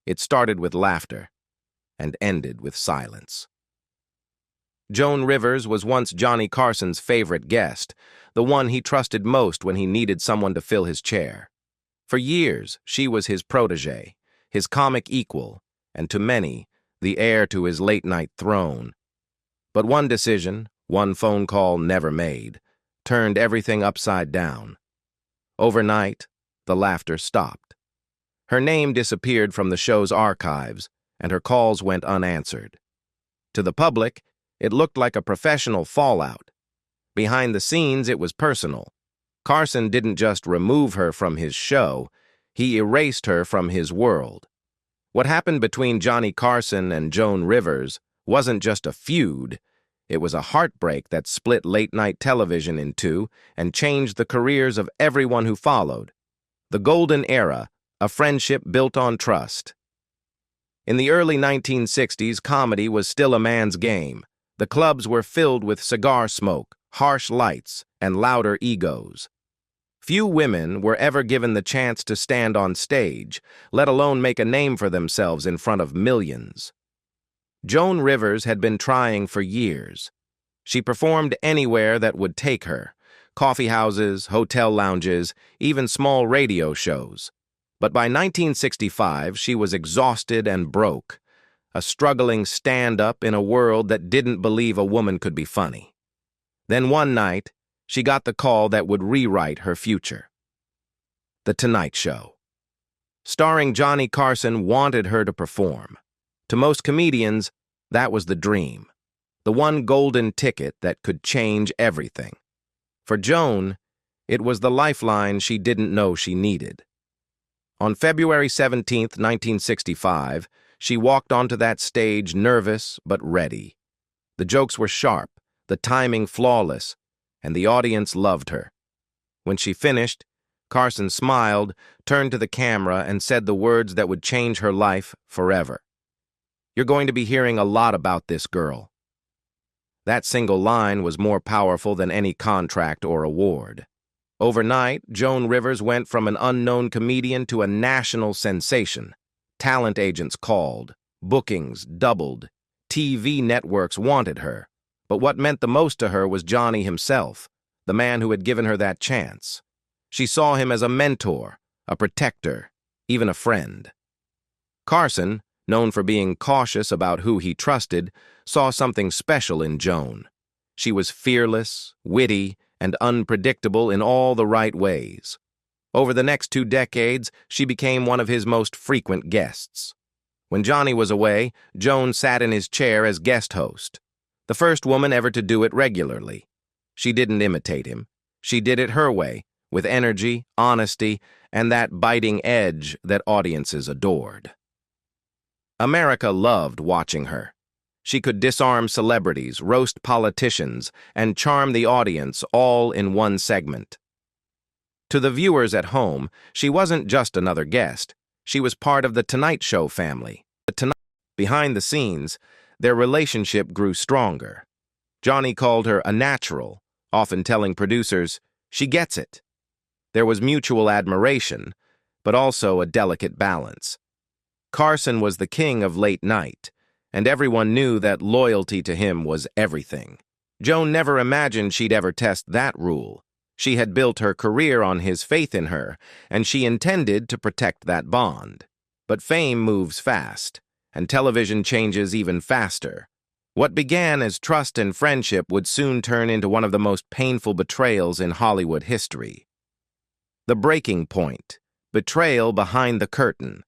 It started with laughter and ended with silence. Joan Rivers was once Johnny Carson's favorite guest, the one he trusted most when he needed someone to fill his chair. For years, she was his protégé, his comic equal, and to many, the heir to his late-night throne. But one decision, one phone call never made, turned everything upside down. Overnight, the laughter stopped. Her name disappeared from the show's archives, and her calls went unanswered. To the public, it looked like a professional fallout. Behind the scenes, it was personal. Carson didn't just remove her from his show, he erased her from his world. What happened between Johnny Carson and Joan Rivers wasn't just a feud, it was a heartbreak that split late-night television in two and changed the careers of everyone who followed. The golden era, a friendship built on trust. In the early 1960s, comedy was still a man's game. The clubs were filled with cigar smoke, harsh lights, and louder egos. Few women were ever given the chance to stand on stage, let alone make a name for themselves in front of millions. Joan Rivers had been trying for years. She performed anywhere that would take her, coffee houses, hotel lounges, even small radio shows. But by 1965, she was exhausted and broke, a struggling stand-up in a world that didn't believe a woman could be funny. Then one night, she got the call that would rewrite her future. The Tonight Show. Starring Johnny Carson wanted her to perform. To most comedians, that was the dream, the one golden ticket that could change everything. For Joan, it was the lifeline she didn't know she needed. On February 17, 1965, she walked onto that stage nervous but ready. The jokes were sharp, the timing flawless, and the audience loved her. When she finished, Carson smiled, turned to the camera, and said the words that would change her life forever. "You're going to be hearing a lot about this girl." That single line was more powerful than any contract or award. Overnight, Joan Rivers went from an unknown comedian to a national sensation. Talent agents called, bookings doubled, TV networks wanted her. But what meant the most to her was Johnny himself, the man who had given her that chance. She saw him as a mentor, a protector, even a friend. Carson, known for being cautious about who he trusted, saw something special in Joan. She was fearless, witty, and unpredictable in all the right ways. Over the next 2 decades, she became one of his most frequent guests. When Johnny was away, Joan sat in his chair as guest host. The first woman ever to do it regularly. She didn't imitate him. She did it her way, with energy, honesty, and that biting edge that audiences adored. America loved watching her. She could disarm celebrities, roast politicians, and charm the audience all in one segment. To the viewers at home, she wasn't just another guest. She was part of the Tonight Show family. Behind the scenes, their relationship grew stronger. Johnny called her a natural, often telling producers, "She gets it." There was mutual admiration, but also a delicate balance. Carson was the king of late night, and everyone knew that loyalty to him was everything. Joan never imagined she'd ever test that rule. She had built her career on his faith in her, and she intended to protect that bond. But fame moves fast, and television changes even faster. What began as trust and friendship would soon turn into one of the most painful betrayals in Hollywood history. The breaking point, betrayal behind the curtain.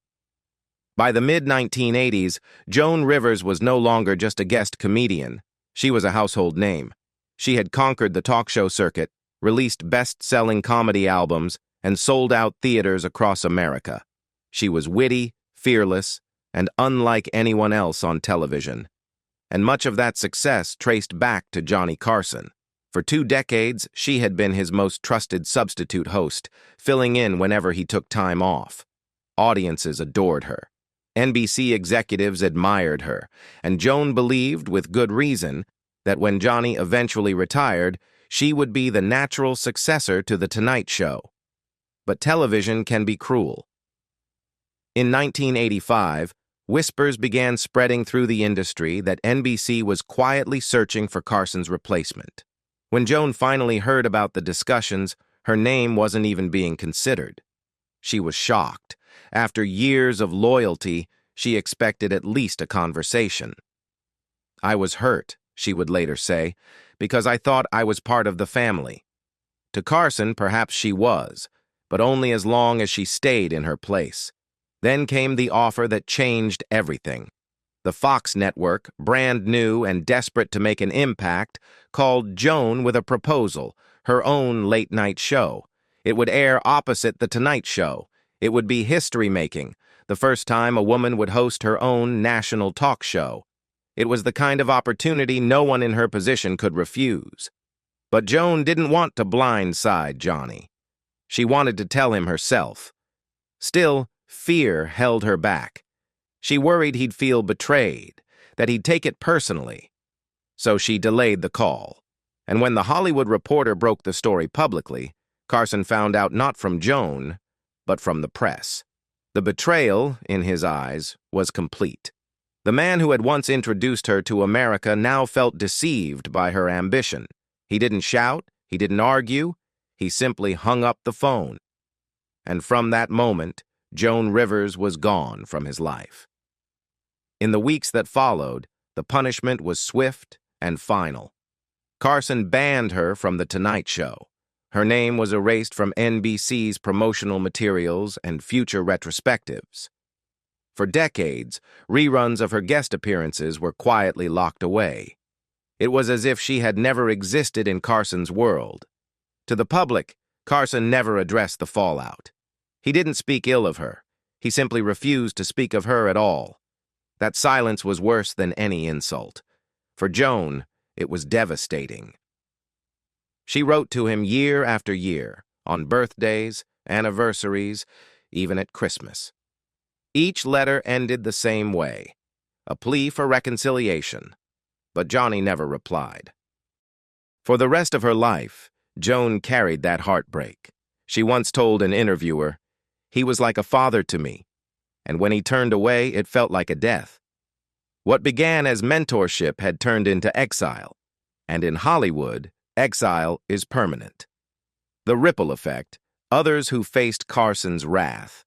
By the mid-1980s, Joan Rivers was no longer just a guest comedian. She was a household name. She had conquered the talk show circuit, released best-selling comedy albums, and sold out theaters across America. She was witty, fearless, and unlike anyone else on television. And much of that success traced back to Johnny Carson. For 2 decades, she had been his most trusted substitute host, filling in whenever he took time off. Audiences adored her. NBC executives admired her, and Joan believed, with good reason, that when Johnny eventually retired, she would be the natural successor to The Tonight Show. But television can be cruel. In 1985, whispers began spreading through the industry that NBC was quietly searching for Carson's replacement. When Joan finally heard about the discussions, her name wasn't even being considered. She was shocked. After years of loyalty, she expected at least a conversation. "I was hurt," she would later say, "because I thought I was part of the family." To Carson, perhaps she was, but only as long as she stayed in her place. Then came the offer that changed everything. The Fox network, brand new and desperate to make an impact, called Joan with a proposal, her own late-night show. It would air opposite The Tonight Show. It would be history-making, the first time a woman would host her own national talk show. It was the kind of opportunity no one in her position could refuse. But Joan didn't want to blindside Johnny. She wanted to tell him herself. Still, fear held her back. She worried he'd feel betrayed, that he'd take it personally. So she delayed the call. And when the Hollywood Reporter broke the story publicly, Carson found out not from Joan, but from the press. The betrayal, in his eyes, was complete. The man who had once introduced her to America now felt deceived by her ambition. He didn't shout, he didn't argue, he simply hung up the phone. And from that moment, Joan Rivers was gone from his life. In the weeks that followed, the punishment was swift and final. Carson banned her from The Tonight Show. Her name was erased from NBC's promotional materials and future retrospectives. For decades, reruns of her guest appearances were quietly locked away. It was as if she had never existed in Carson's world. To the public, Carson never addressed the fallout. He didn't speak ill of her. He simply refused to speak of her at all. That silence was worse than any insult. For Joan, it was devastating. She wrote to him year after year, on birthdays, anniversaries, even at Christmas. Each letter ended the same way, a plea for reconciliation. But Johnny never replied. For the rest of her life, Joan carried that heartbreak. She once told an interviewer, "He was like a father to me, and when he turned away, it felt like a death." What began as mentorship had turned into exile, and in Hollywood, exile is permanent. The ripple effect, others who faced Carson's wrath.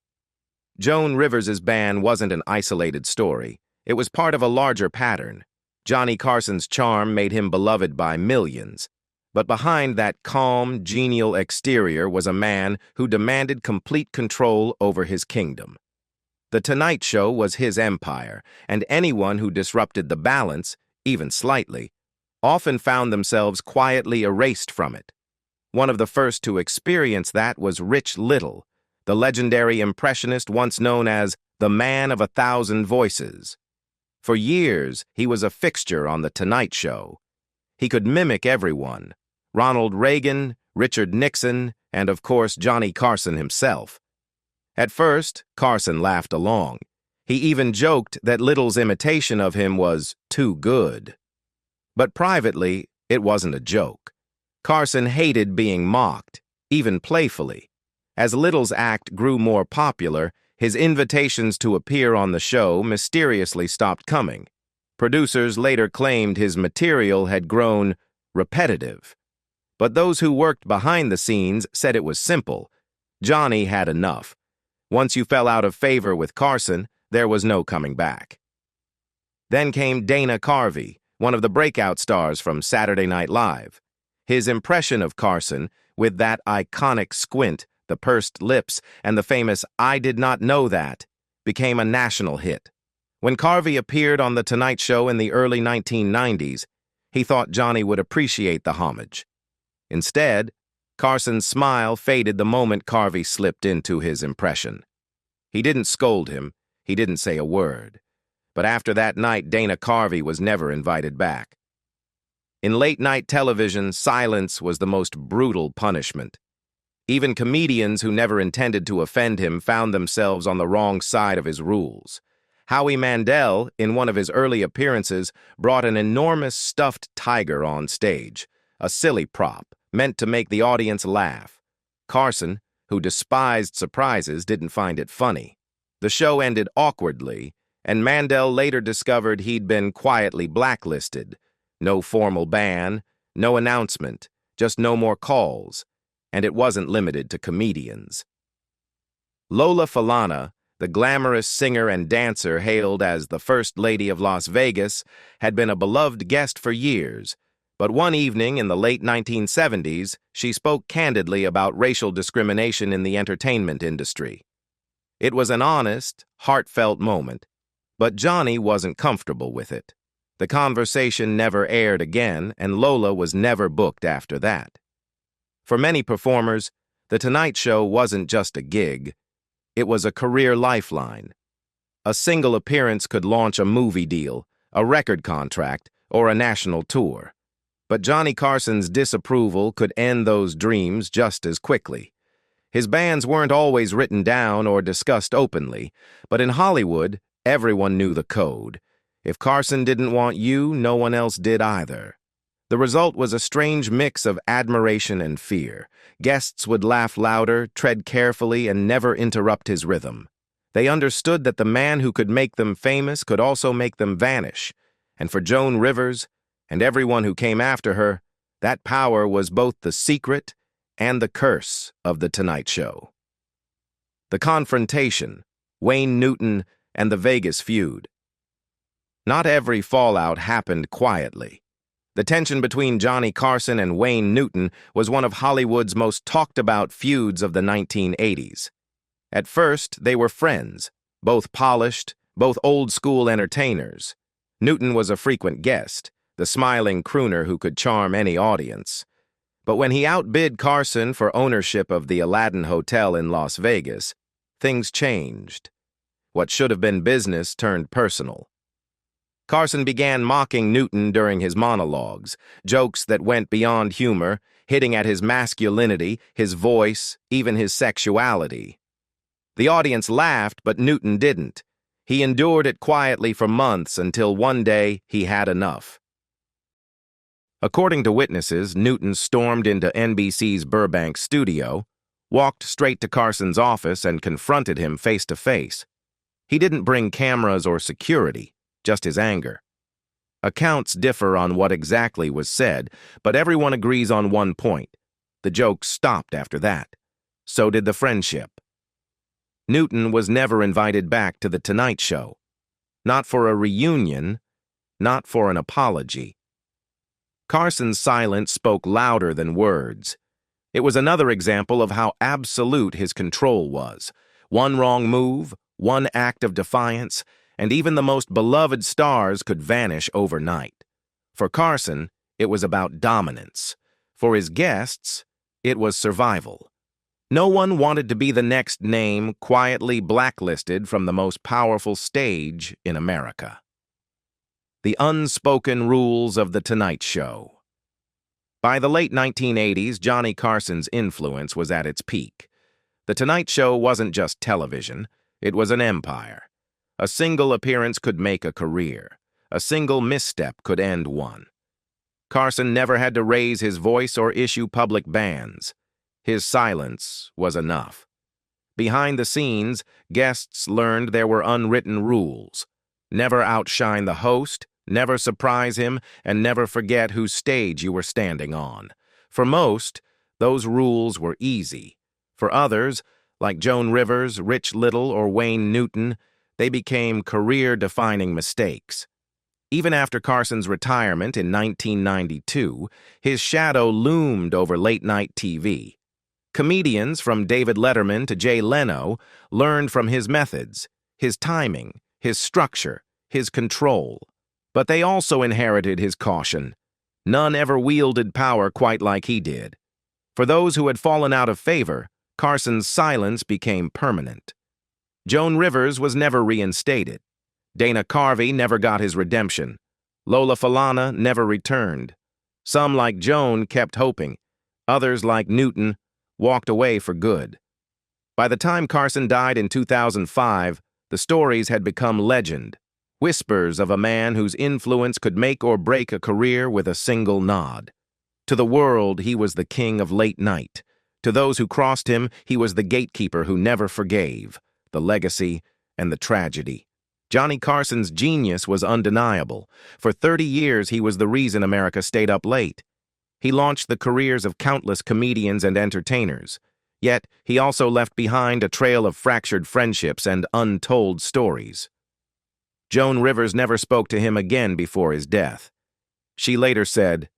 Joan Rivers' ban wasn't an isolated story. It was part of a larger pattern. Johnny Carson's charm made him beloved by millions. But behind that calm, genial exterior was a man who demanded complete control over his kingdom. The Tonight Show was his empire, and anyone who disrupted the balance, even slightly, often found themselves quietly erased from it. One of the first to experience that was Rich Little, the legendary impressionist once known as the Man of 1,000 Voices. For years, he was a fixture on The Tonight Show. He could mimic everyone: Ronald Reagan, Richard Nixon, and of course Johnny Carson himself. At first, Carson laughed along. He even joked that Little's imitation of him was too good. But privately, it wasn't a joke. Carson hated being mocked, even playfully. As Little's act grew more popular, his invitations to appear on the show mysteriously stopped coming. Producers later claimed his material had grown repetitive. But those who worked behind the scenes said it was simple. Johnny had enough. Once you fell out of favor with Carson, there was no coming back. Then came Dana Carvey, one of the breakout stars from Saturday Night Live. His impression of Carson, with that iconic squint, the pursed lips, and the famous "I did not know that," became a national hit. When Carvey appeared on The Tonight Show in the early 1990s, he thought Johnny would appreciate the homage. Instead, Carson's smile faded the moment Carvey slipped into his impression. He didn't scold him, he didn't say a word. But after that night, Dana Carvey was never invited back. In late-night television, silence was the most brutal punishment. Even comedians who never intended to offend him found themselves on the wrong side of his rules. Howie Mandel, in one of his early appearances, brought an enormous stuffed tiger on stage, a silly prop meant to make the audience laugh. Carson, who despised surprises, didn't find it funny. The show ended awkwardly, and Mandel later discovered he'd been quietly blacklisted. No formal ban, no announcement, just no more calls, and it wasn't limited to comedians. Lola Falana, the glamorous singer and dancer hailed as the First Lady of Las Vegas, had been a beloved guest for years, but one evening in the late 1970s, she spoke candidly about racial discrimination in the entertainment industry. It was an honest, heartfelt moment, but Johnny wasn't comfortable with it. The conversation never aired again, and Lola was never booked after that. For many performers, The Tonight Show wasn't just a gig. It was a career lifeline. A single appearance could launch a movie deal, a record contract, or a national tour. But Johnny Carson's disapproval could end those dreams just as quickly. His bans weren't always written down or discussed openly, but in Hollywood, everyone knew the code. If Carson didn't want you, no one else did either. The result was a strange mix of admiration and fear. Guests would laugh louder, tread carefully, and never interrupt his rhythm. They understood that the man who could make them famous could also make them vanish. And for Joan Rivers, and everyone who came after her, that power was both the secret and the curse of The Tonight Show. The confrontation, Wayne Newton and the Vegas feud. Not every fallout happened quietly. The tension between Johnny Carson and Wayne Newton was one of Hollywood's most talked-about feuds of the 1980s. At first, they were friends, both polished, both old-school entertainers. Newton was a frequent guest, the smiling crooner who could charm any audience. But when he outbid Carson for ownership of the Aladdin Hotel in Las Vegas, things changed. What should have been business turned personal. Carson began mocking Newton during his monologues, jokes that went beyond humor, hitting at his masculinity, his voice, even his sexuality. The audience laughed, but Newton didn't. He endured it quietly for months until one day he had enough. According to witnesses, Newton stormed into NBC's Burbank studio, walked straight to Carson's office, and confronted him face to face. He didn't bring cameras or security, just his anger. Accounts differ on what exactly was said, but everyone agrees on one point. The jokes stopped after that. So did the friendship. Newton was never invited back to The Tonight Show. Not for a reunion, not for an apology. Carson's silence spoke louder than words. It was another example of how absolute his control was. One wrong move, one act of defiance, and even the most beloved stars could vanish overnight. For Carson, it was about dominance. For his guests, it was survival. No one wanted to be the next name quietly blacklisted from the most powerful stage in America. The unspoken rules of The Tonight Show. By the late 1980s, Johnny Carson's influence was at its peak. The Tonight Show wasn't just television, it was an empire. A single appearance could make a career. A single misstep could end one. Carson never had to raise his voice or issue public bans. His silence was enough. Behind the scenes, guests learned there were unwritten rules. Never outshine the host, never surprise him, and never forget whose stage you were standing on. For most, those rules were easy. For others, like Joan Rivers, Rich Little, or Wayne Newton, they became career-defining mistakes. Even after Carson's retirement in 1992, his shadow loomed over late-night TV. Comedians from David Letterman to Jay Leno learned from his methods, his timing, his structure, his control. But they also inherited his caution. None ever wielded power quite like he did. For those who had fallen out of favor, Carson's silence became permanent. Joan Rivers was never reinstated. Dana Carvey never got his redemption. Lola Falana never returned. Some, like Joan, kept hoping. Others, like Newton, walked away for good. By the time Carson died in 2005, the stories had become legend. Whispers of a man whose influence could make or break a career with a single nod. To the world, he was the king of late night. To those who crossed him, he was the gatekeeper who never forgave. The legacy and the tragedy. Johnny Carson's genius was undeniable. For 30 years, he was the reason America stayed up late. He launched the careers of countless comedians and entertainers. Yet, he also left behind a trail of fractured friendships and untold stories. Joan Rivers never spoke to him again before his death. She later said,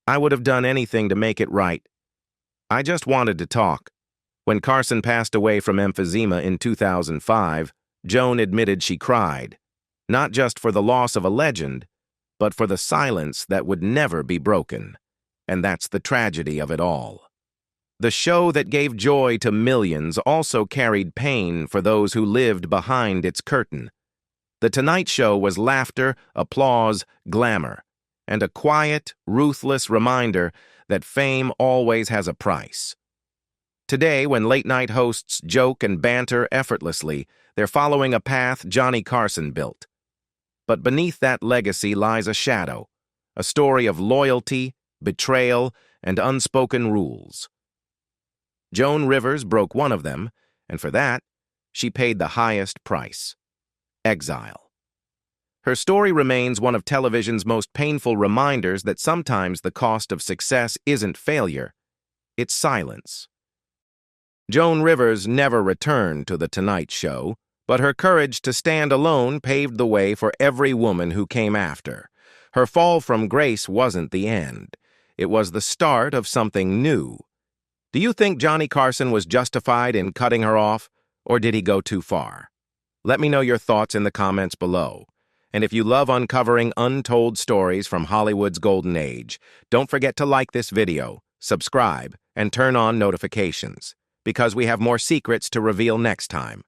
"I would have done anything to make it right. I just wanted to talk." When Carson passed away from emphysema in 2005, Joan admitted she cried, not just for the loss of a legend, but for the silence that would never be broken. And that's the tragedy of it all. The show that gave joy to millions also carried pain for those who lived behind its curtain. The Tonight Show was laughter, applause, glamour, and a quiet, ruthless reminder that fame always has a price. Today, when late-night hosts joke and banter effortlessly, they're following a path Johnny Carson built. But beneath that legacy lies a shadow, a story of loyalty, betrayal, and unspoken rules. Joan Rivers broke one of them, and for that, she paid the highest price: exile. Her story remains one of television's most painful reminders that sometimes the cost of success isn't failure, it's silence. Joan Rivers never returned to The Tonight Show, but her courage to stand alone paved the way for every woman who came after. Her fall from grace wasn't the end. It was the start of something new. Do you think Johnny Carson was justified in cutting her off, or did he go too far? Let me know your thoughts in the comments below. And if you love uncovering untold stories from Hollywood's golden age, don't forget to like this video, subscribe, and turn on notifications, because we have more secrets to reveal next time.